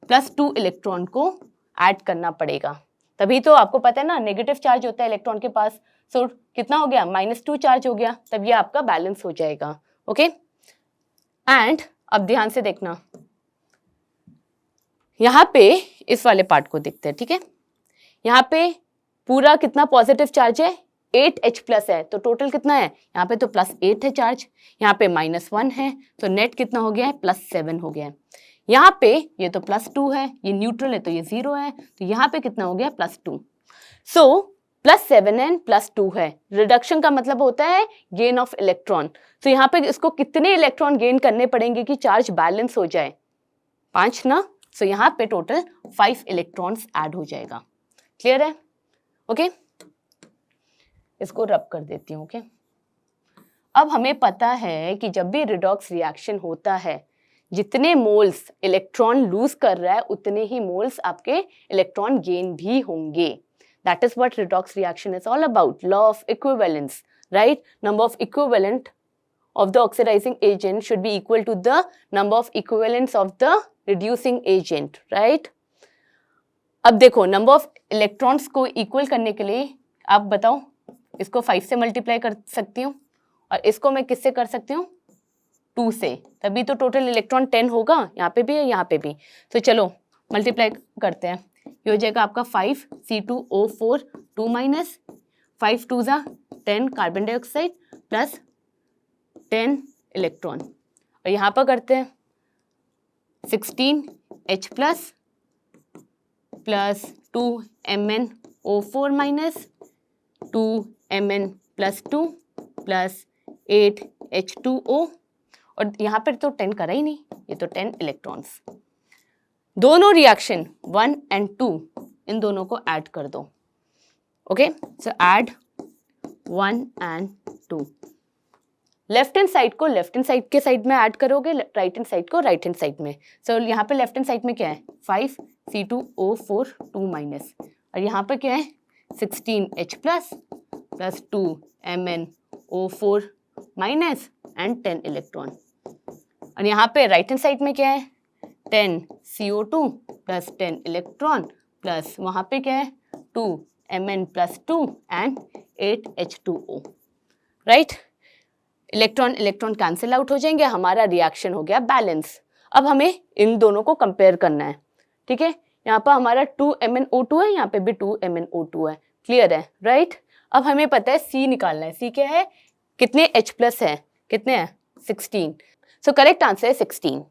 Speaker 1: +2 इलेक्ट्रॉन को ऐड करना पड़ेगा, तभी तो आपको पता है ना नेगेटिव चार्ज होता है इलेक्ट्रॉन के पास, सो कितना हो गया, -2 चार्ज हो गया, तब ये आपका बैलेंस हो जाएगा। ओके एंड अब ध्यान से देखना, यहाँ पे इस वाले पार्ट को देखते हैं। ठीक है, यहाँ पे पूरा कितना पॉजिटिव चार्ज है, 8H प्लस है, तो टोटल कितना है, यहाँ पे तो +8 है चार्ज, यहाँ पे -1 है, तो नेट कितना हो गया है, +7 हो गया है। यहाँ पे ये तो +2 है, ये न्यूट्रल है तो ये 0 है, तो यहाँ पे कितना हो गया, +2। सो +7 एंड +2 है, रिडक्शन का मतलब होता है गेन ऑफ इलेक्ट्रॉन। तो यहाँ पे इसको कितने इलेक्ट्रॉन गेन करने पड़ेंगे कि चार्ज बैलेंस हो जाए, 5 ना। सो यहाँ पे टोटल 5 इलेक्ट्रॉन्स ऐड हो जाएगा। क्लियर है? ओके इसको रब कर देती हूँ। ओके अब हमें पता है कि जब भी रिडॉक्स रिएक्शन होता है, जितने मोल्स इलेक्ट्रॉन लूज कर रहा है उतने ही मोल्स आपके इलेक्ट्रॉन गेन भी होंगे। That is what redox reaction is all about, law of equivalence, right? Number of equivalent of the oxidizing agent should be equal to the number of equivalents of the reducing agent, right? अब देखो number of electrons को equal करने के लिए आप बताओ, इसको 5 से मल्टीप्लाई कर सकती हूँ और इसको मैं किससे कर सकती हूँ, 2 से, तभी तो टोटल इलेक्ट्रॉन 10 होगा, यहाँ पे भी है यहाँ पे भी। तो चलो मल्टीप्लाई करते हैं, ये हो जाएगा आपका 5C2O4 2 माइनस 5 2 ज़ा 10 कार्बन डाइऑक्साइड प्लस 10 इलेक्ट्रॉन, और यहाँ पर करते हैं 16H plus 2MnO4 minus 2Mn plus 2 plus 8H2O, और यहाँ पर तो 10 करा ही नहीं, ये तो 10 इलेक्ट्रॉन्स। दोनों रिएक्शन 1 and 2 इन दोनों को ऐड कर दो। Okay so add 1 and 2, left hand side को लेफ्ट हैंड साइड के साइड में ऐड करोगे, राइट हैंड साइड को राइट हैंड साइड में। सो यहाँ पे लेफ्ट हैंड साइड में क्या है, 5C2O4 2 माइनस, और यहाँ पे क्या है 16H plus 2MnO4 minus and 10 electron, और यहाँ पे राइट हैंड साइड में क्या है 10CO2 प्लस 10 इलेक्ट्रॉन प्लस वहाँ पे क्या है 2Mn plus 2 and 8H2O, right? Electron electron cancel out हो जाएंगे, हमारा रिएक्शन हो गया बैलेंस। अब हमें इन दोनों को कंपेयर करना है। ठीक है, यहाँ पर हमारा 2MnO2 है, यहाँ पे भी 2MnO2 है, क्लियर है, राइट? अब हमें पता है C निकालना है। C क्या है, कितने H प्लस है, कितने हैं 16। सो करेक्ट आंसर है 16।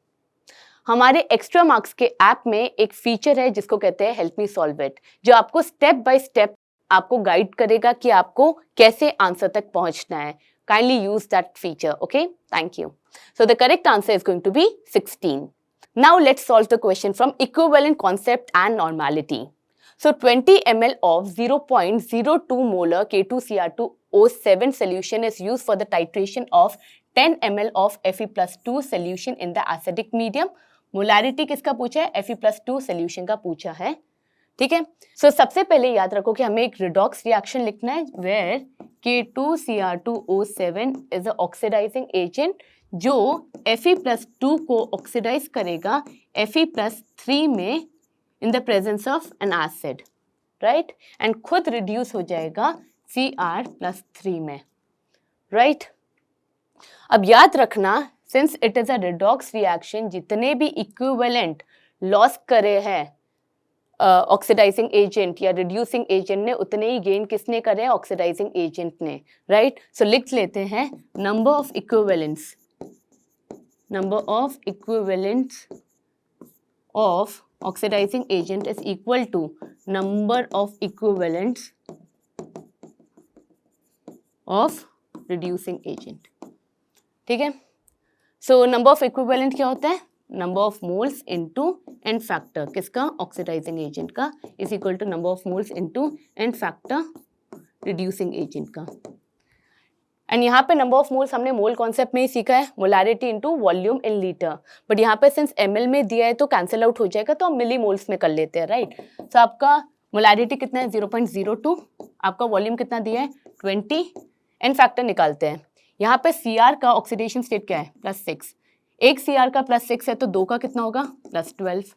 Speaker 1: हमारे एक्स्ट्रा मार्क्स के ऐप में एक फीचर है जिसको कहते हैं हेल्प मी सॉल्व इट, जो आपको स्टेप बाय स्टेप आपको गाइड करेगा कि आपको कैसे आंसर तक पहुंचना है। Kindly use that feature, okay? Thank you. So the correct answer is going to be 16. Now let's solve the question from equivalent concept and normality. So 20 ml of 0.02 molar K2Cr2O7 solution is used for the titration of 10 ml of Fe+2 solution in the acidic medium. Molarity किसका पूछा है, Fe+2 solution का पूछा है। ठीक है, सो सबसे पहले याद रखो कि हमें एक रिडॉक्स रिएक्शन लिखना है where K2Cr2O7 is a oxidising agent जो Fe+2 को ऑक्सीडाइज करेगा Fe+3 में in the presence of an acid, right? And खुद रिड्यूस हो जाएगा Cr+3 में, राइट? अब याद रखना, since it is a redox reaction, जितने भी इक्विवेलेंट लॉस करे हैं ऑक्सीडाइजिंग एजेंट या रिड्यूसिंग एजेंट ने, उतने ही गेन किसने करे हैं, ऑक्सीडाइजिंग एजेंट ने, राइट? सो लिख लेते हैं number of equivalents of oxidising agent is equal to number of equivalents of reducing agent. ठीक है, सो नंबर ऑफ इक्विवेलेंट क्या होता है, number of moles into n factor किसका, ऑक्सीडाइजिंग एजेंट का, is equal to number of moles into n factor reducing agent का। And यहाँ पे नंबर ऑफ मोल्स हमने मोल कॉन्सेप्ट में ही सीखा है, molarity into volume in litre, but यहाँ पे सिंस ml में दिया है तो कैंसिल आउट हो जाएगा, तो हम मिली मोल्स में कर लेते हैं, राइट? सो आपका मोलारिटी कितना है 0.02, आपका वॉल्यूम कितना दिया है 20, एन फैक्टर निकालते हैं। यहाँ पे Cr का ऑक्सीडेशन स्टेट क्या है +6, एक Cr का +6 है तो 2 का कितना होगा +12,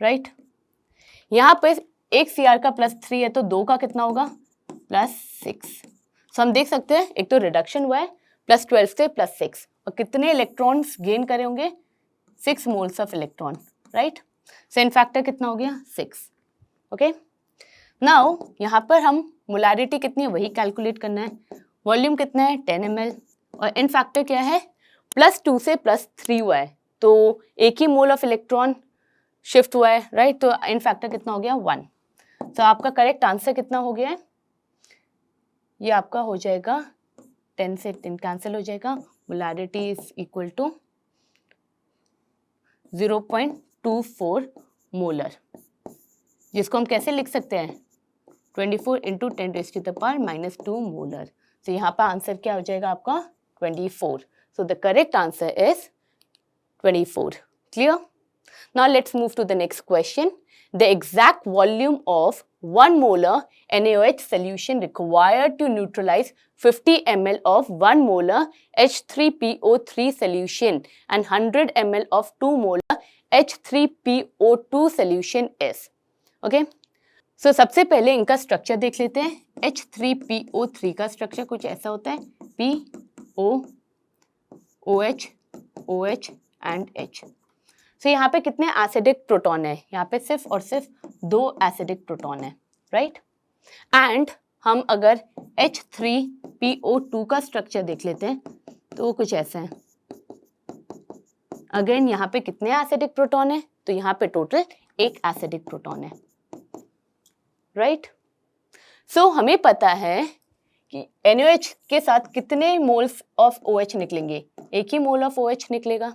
Speaker 1: राइट? यहाँ पे एक Cr का +3 है तो 2 का कितना होगा +6, सो हम देख सकते हैं एक तो रिडक्शन हुआ है +12 से +6 और कितने इलेक्ट्रॉन्स गेन करे होंगे 6 moles of electron right. So in factor कितना हो गया 6 ओके। नाउ यहाँ पर हम मोलारिटी कितनी है वही कैलकुलेट करना है, वॉल्यूम कितना है 10 ml और इन फैक्टर क्या है +2 से +3 हुआ है तो एक ही मोल ऑफ इलेक्ट्रॉन शिफ्ट हुआ है राइट। तो इन फैक्टर कितना हो गया 1। तो आपका करेक्ट आंसर कितना हो गया है, ये आपका हो जाएगा 10 से 10 कैंसिल हो जाएगा, molarity is equal to 0.24 molar, जिसको हम कैसे लिख सकते हैं 24 इंटू 10⁻⁻² मोलर। तो यहाँ पर आंसर क्या हो जाएगा आपका 24। सो the correct answer is 24। Clear? Now let's move to the next question. The exact volume of 1 molar NaOH solution required to neutralize 50 ml of 1 molar H3PO3 solution and 100 ml of 2 molar H3PO2 solution is. Okay? So सबसे पहले इनका structure देख लेते हैं। H3PO3 का structure कुछ ऐसा होता है PO OH OH and H। तो यहाँ पे कितने एसिडिक प्रोटॉन है, यहाँ पे सिर्फ और सिर्फ 2 एसिडिक प्रोटॉन है राइट। एंड हम अगर H3PO2 का स्ट्रक्चर देख लेते हैं तो वो कुछ ऐसा है। अगेन यहाँ पे कितने एसिडिक प्रोटॉन है, तो यहाँ पे टोटल 1 एसिडिक प्रोटॉन है राइट। सो हमें पता है कि NaOH के साथ कितने मोल्स ऑफ OH निकलेंगे, एक ही मोल ऑफ OH निकलेगा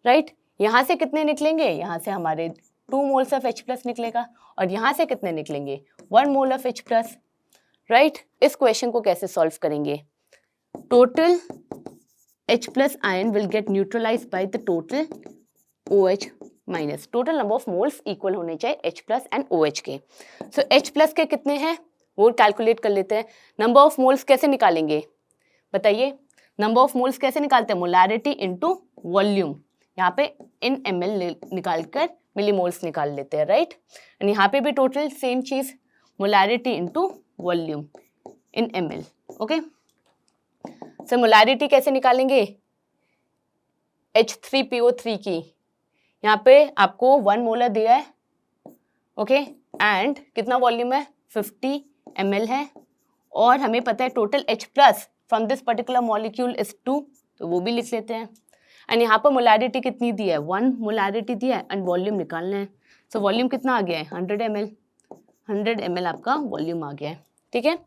Speaker 1: राइट। यहाँ से कितने निकलेंगे, यहाँ से हमारे 2 मोल्स ऑफ H+ निकलेगा और यहाँ से कितने निकलेंगे 1 मोल ऑफ H+ राइट। इस क्वेश्चन को कैसे सॉल्व करेंगे, total H+ ion will get neutralise by the total OH minus, total number of moles equal होने चाहिए H+ एंड OH के। सो H+ के कितने हैं वो कैलकुलेट कर लेते हैं। नंबर ऑफ मोल्स कैसे निकालेंगे बताइए, नंबर ऑफ मोल्स कैसे निकालते हैं, मोलारिटी इनटू वॉल्यूम, यहाँ पे इन ml निकाल कर मिलीमोल्स निकाल लेते हैं राइट। एंड यहाँ पे भी टोटल सेम चीज, मोलारिटी इनटू वॉल्यूम इन ml ओके। सो मोलारिटी कैसे निकालेंगे H3PO3 की, यहाँ पे आपको 1 मोलर दिया है ओके एंड कितना वॉल्यूम है 50 ml है और हमें पता है total H+ from this particular molecule is 2, तो वो भी लिख लेते हैं। एंड यहाँ पर मोलारिटी कितनी दी है 1 मोलारिटी दिया है एंड वॉल्यूम निकालना है। सो वॉल्यूम कितना आ गया है 100 ml, 100 ml आपका वॉल्यूम आ गया है ठीक है।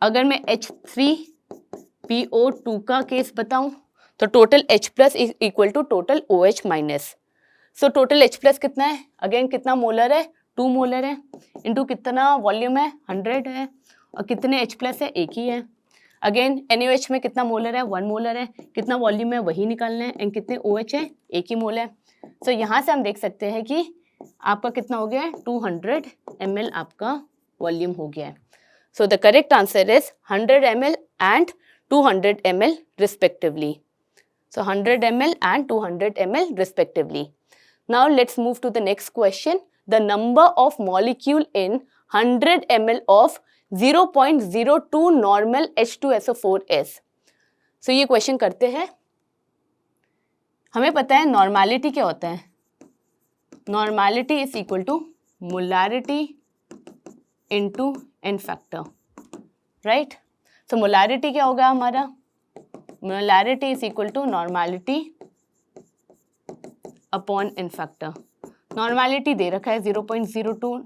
Speaker 1: अगर मैं H3PO2 का केस बताऊं तो total H+ is equal to total OH minus. So total H+ कितना है, अगेन कितना मोलर है 2 मोलर है इंटू कितना वॉल्यूम है 100 है और कितने H+ है एक ही है। अगेन NaOH में कितना मोलर है 1 मोलर है, कितना वॉल्यूम है वही निकालना है एंड कितने OH है एक ही मोल है। सो यहाँ से हम देख सकते हैं कि आपका कितना हो गया है 200 ml आपका वॉल्यूम हो गया है। So the correct answer is 100 ml and 200 ml respectively. So 100 ml and 200 ml respectively. Now let's move to the next question. The number of molecule in 100 ml of 0.02 normal H2SO4 is। So ये question करते हैं। हमें पता है normality क्या होता है, normality is equal to molarity into n factor right. So molarity क्या होगा हमारा, molarity is equal to normality upon n factor. Normality दे रखा है 0.02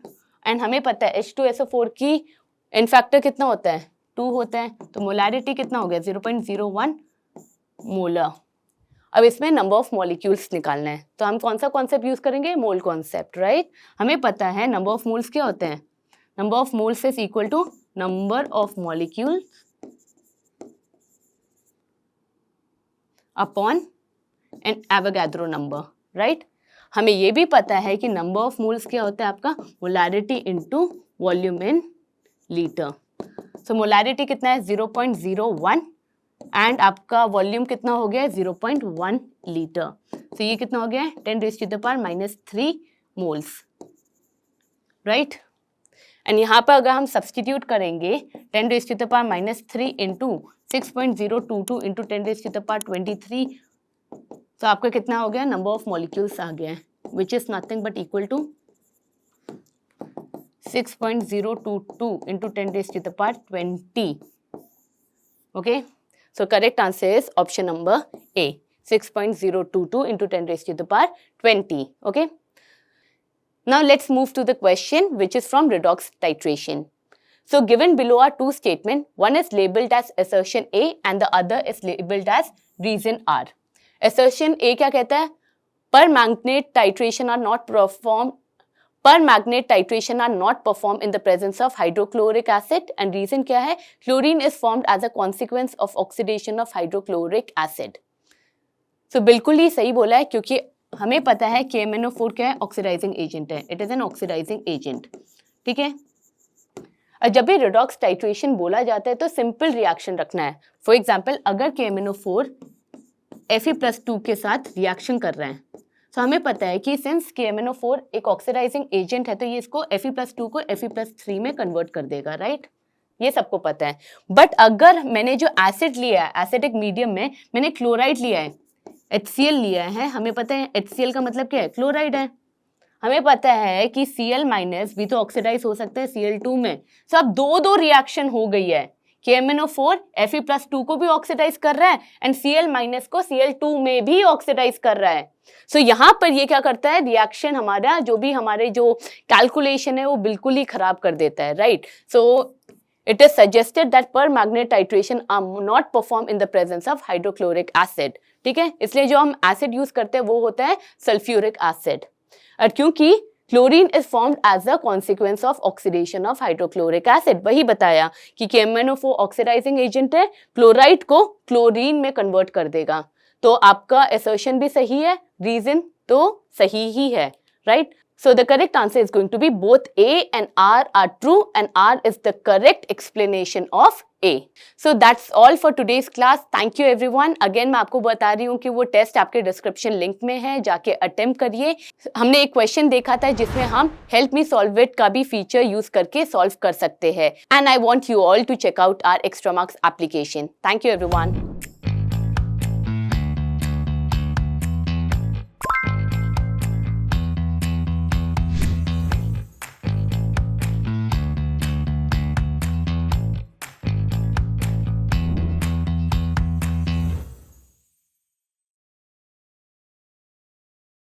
Speaker 1: एंड हमें पता है H2SO4 की इन फैक्टर कितना होता है 2 होता है, तो मोलारिटी कितना हो गया 0.01 मोलर। अब इसमें नंबर ऑफ मॉलिक्यूल्स निकालना है, तो हम कौन सा कॉन्सेप्ट यूज करेंगे, मोल कॉन्सेप्ट राइट। हमें पता है नंबर ऑफ मोल्स क्या होते हैं, number of moles is equal to number of molecule upon an Avogadro number right. हमें ये भी पता है कि नंबर ऑफ मोल्स क्या होता है आपका molarity into volume in litre. So molarity कितना है 0.01 एंड आपका वॉल्यूम कितना हो गया है 0.1 लीटर। सो ये कितना हो गया है 10⁻³ -3 मोल्स राइट। एंड यहाँ पर अगर हम सब्सटीट्यूट करेंगे 10⁻³ इंटू 6.022 इंटू 10⁻23, तो आपका कितना हो गया, नंबर ऑफ मॉलिक्यूल्स आ गया है, which is nothing but equal to 6.022 into 10⁻20. Okay, so correct answer is option number A, 6.022 into 10⁻20. Okay, now let's move to the question which is from redox titration. So given below are two statements, one is labeled as assertion A and the other is labeled as reason R. Assertion A क्या कहता है, per magnet titration are not performed in the presence of hydrochloric acid, and reason क्या है, chlorine is formed as a consequence of oxidation of hydrochloric acid. So बिल्कुल ही सही बोला है, क्योंकि हमें पता है KMnO4 क्या है, ऑक्सीडाइजिंग एजेंट है, it is an oxidising agent. ठीक है, और जब भी रिडॉक्स टाइट्रेशन बोला जाता है तो सिंपल रिएक्शन रखना है. फॉर एग्जाम्पल अगर KMnO4 Fe+2 के साथ रिएक्शन कर रहे हैं, तो हमें पता है कि सिंस KMnO4 एक ऑक्सीडाइजिंग एजेंट है तो ये इसको Fe+2 को Fe+3 में कन्वर्ट कर देगा, राइट? ये सबको पता है. बट अगर मैंने जो एसिड लिया है, एसिडिक मीडियम में मैंने क्लोराइड लिया है, HCl लिया है, हमें पता है HCl का मतलब क्या है, क्लोराइड है. हमें पता है कि Cl- भी तो ऑक्सीडाइज हो सकता है Cl2 में. सो अब दो रिएक्शन हो गई है, KMnO4 Fe+2 को भी ऑक्सीडाइज कर रहा है एंड Cl- को Cl2 में भी ऑक्सीडाइज कर रहा है. सो यहाँ पर ये क्या करता है, रिएक्शन हमारा जो भी हमारे जो कैलकुलेशन है वो बिल्कुल ही खराब कर देता है, right? So it is suggested that permanganate titration are not perform in the presence of hydrochloric acid. ठीक है, इसलिए जो हम एसिड यूज करते हैं वो होता है सल्फ्यूरिक एसिड. और क्योंकि chlorine is formed as a consequence of oxidation of hydrochloric acid, वही बताया कि KMnO4 ऑक्सीडाइजिंग एजेंट है, क्लोराइड को क्लोरीन में कन्वर्ट कर देगा. तो आपका असर्शन भी सही है, रीजन तो सही ही है, right? So the correct answer is going to be both A and R are true, and R is the correct explanation of A. So that's all for today's class. Thank you everyone. Again मैं आपको बता रही हूँ कि वो test आपके description link में है, जाके अटेम्प्ट करिए. हमने एक क्वेश्चन देखा था जिसमें हम हेल्प मी सॉल्व इट का भी फीचर यूज करके सॉल्व कर सकते हैं. And I want you all to check out our extra marks application. Thank you everyone.